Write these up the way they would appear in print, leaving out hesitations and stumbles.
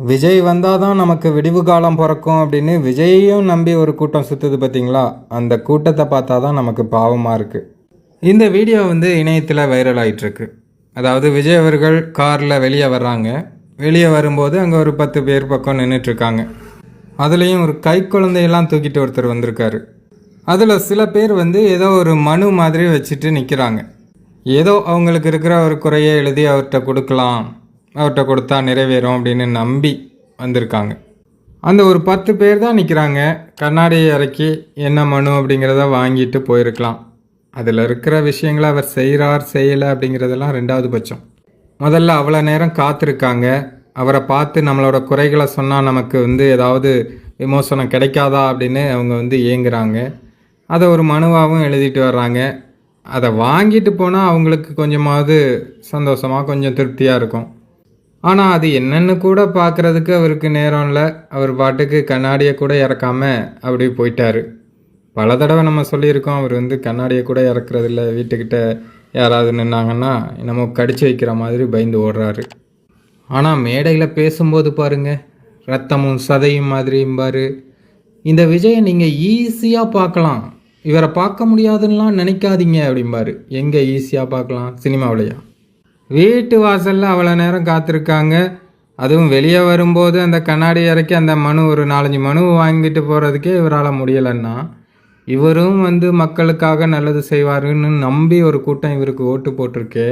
விஜய் வந்தால் தான் நமக்கு விடிவு காலம் பிறக்கும் அப்படின்னு விஜயையும் நம்பி ஒரு கூட்டம் சுற்றுது பார்த்தீங்களா? அந்த கூட்டத்தை பார்த்தா தான் நமக்கு பாவமாக இருக்குது. இந்த வீடியோ இணையத்தில் வைரல் ஆகிட்டுருக்கு. அதாவது விஜய் அவர்கள் காரில் வெளியே வர்றாங்க. வெளியே வரும்போது அங்கே ஒரு 10 பேர் பக்கம் நின்றுட்டுருக்காங்க. அதுலேயும் ஒரு கை குழந்தையெல்லாம் தூக்கிட்டு ஒருத்தர் வந்திருக்காரு. அதில் சில பேர் ஏதோ ஒரு மனு மாதிரி வச்சுட்டு நிற்கிறாங்க. ஏதோ அவங்களுக்கு இருக்கிற ஒரு குறையை எழுதி அவர்கிட்ட கொடுக்கலாம், அவர்கிட்ட கொடுத்தா நிறைவேறும் அப்படின்னு நம்பி வந்திருக்காங்க. அந்த ஒரு 10 பேர் தான் நிற்கிறாங்க. கண்ணாடியை இறக்கி என்ன மனு அப்படிங்கிறத வாங்கிட்டு போயிருக்கலாம். அதில் இருக்கிற விஷயங்களை அவர் செய்கிறார் செய்யலை அப்படிங்கிறதெல்லாம் 2வது பட்சம். முதல்ல அவ்வளோ நேரம் காத்திருக்காங்க. அவரை பார்த்து நம்மளோட குறைகளை சொன்னால் நமக்கு ஏதாவது விமோசனம் கிடைக்காதா அப்படின்னு அவங்க ஏங்குறாங்க. அதை ஒரு மனுவாகவும் எழுதிட்டு வர்றாங்க. அதை வாங்கிட்டு போனால் அவங்களுக்கு கொஞ்சமாவது சந்தோஷமாக கொஞ்சம் திருப்தியாக இருக்கும். ஆனால் அது என்னென்னு கூட பார்க்குறதுக்கு அவருக்கு நேரம் இல்லை. அவர் பாட்டுக்கு கண்ணாடியை கூட இறக்காமல் அப்படி போயிட்டார். பல தடவை நம்ம சொல்லியிருக்கோம், அவர் கண்ணாடியை கூட இறக்குறதில்ல. வீட்டுக்கிட்ட யாராவது நின்னாங்கன்னா நம்ம கடிச்சு வைக்கிற மாதிரி பயந்து ஓடுறாரு. ஆனால் மேடையில் பேசும்போது பாருங்கள், ரத்தமும் சதையும் மாதிரியும்பார். இந்த விஜயை நீங்கள் ஈஸியாக பார்க்கலாம், இவரை பார்க்க முடியாதுன்னெலாம் நினைக்காதீங்க அப்படிம்பாரு. எங்கே ஈஸியாக பார்க்கலாம்? சினிமாவிலையா? வீட்டு வாசலில் அவ்வளோ நேரம் காத்திருக்காங்க. அதுவும் வெளியே வரும்போது அந்த கண்ணாடி இறக்கி அந்த மனு ஒரு 4-5 மனு வாங்கிட்டு போகிறதுக்கே இவரால் முடியலைன்னா, இவரும் மக்களுக்காக நல்லது செய்வாருன்னு நம்பி ஒரு கூட்டம் இவருக்கு ஓட்டு போட்டிருக்கே.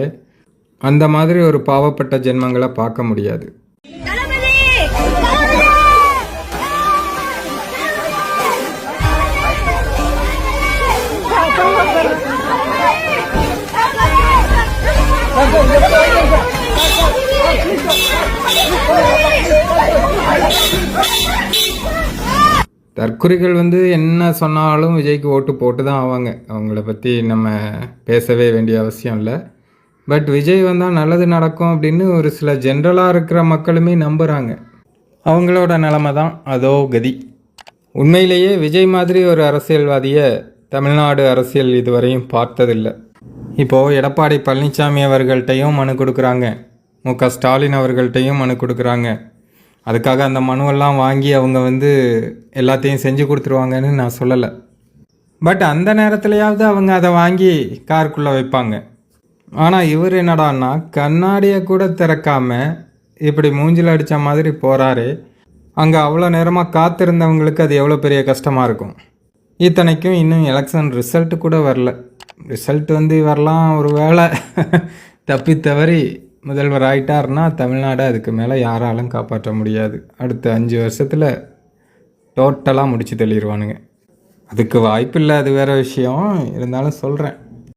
அந்த மாதிரி ஒரு பாவப்பட்ட ஜென்மங்களை பார்க்க முடியாது. தற்குறிகள் என்ன சொன்னாலும் விஜய்க்கு ஓட்டு போட்டு தான் ஆவாங்க. அவங்கள பற்றி நம்ம பேசவே வேண்டிய அவசியம் இல்லை. பட் விஜய் வந்தால் நல்லது நடக்கும் அப்படின்னு ஒரு சில ஜென்ரலாக இருக்கிற மக்களுமே நம்புகிறாங்க. அவங்களோட நிலைமை தான் அதோ கதி. உண்மையிலேயே விஜய் மாதிரி ஒரு அரசியல்வாதியை தமிழ்நாடு அரசியல் இதுவரையும் பார்த்ததில்லை. இப்போது எடப்பாடி பழனிசாமி அவர்கள்ட்டையும் மனு கொடுக்குறாங்க, மு.க. ஸ்டாலின் அவர்கள்ட்டையும் மனு கொடுக்குறாங்க. அதுக்காக அந்த மனுவெல்லாம் வாங்கி அவங்க எல்லாத்தையும் செஞ்சு கொடுத்துருவாங்கன்னு நான் சொல்லலை. பட் அந்த நேரத்துலையாவது அவங்க அதை வாங்கி காருக்குள்ளே வைப்பாங்க. ஆனால் இவர் என்னடான்னா கண்ணாடியை கூட திறக்காமல் இப்படி மூஞ்சில் அடித்த மாதிரி போகிறாரு. அங்கே அவ்வளோ நேரமாக காத்திருந்தவங்களுக்கு அது எவ்வளோ பெரிய கஷ்டமாக இருக்கும். இத்தனைக்கும் இன்னும் எலெக்ஷன் ரிசல்ட்டு கூட வரல. ரிசல்ட் வரலாம், ஒரு வேளை தப்பி தவறி முதல்வர் ஆகிட்டார்னா தமிழ்நாடு அதுக்கு மேலே யாராலும் காப்பாற்ற முடியாது. அடுத்த 5 வருஷத்தில் டோட்டலாக முடிச்சு தள்ளிடுவானுங்க. அதுக்கு வாய்ப்பு இல்லை, அது வேறு விஷயம். இருந்தாலும் சொல்கிறேன்.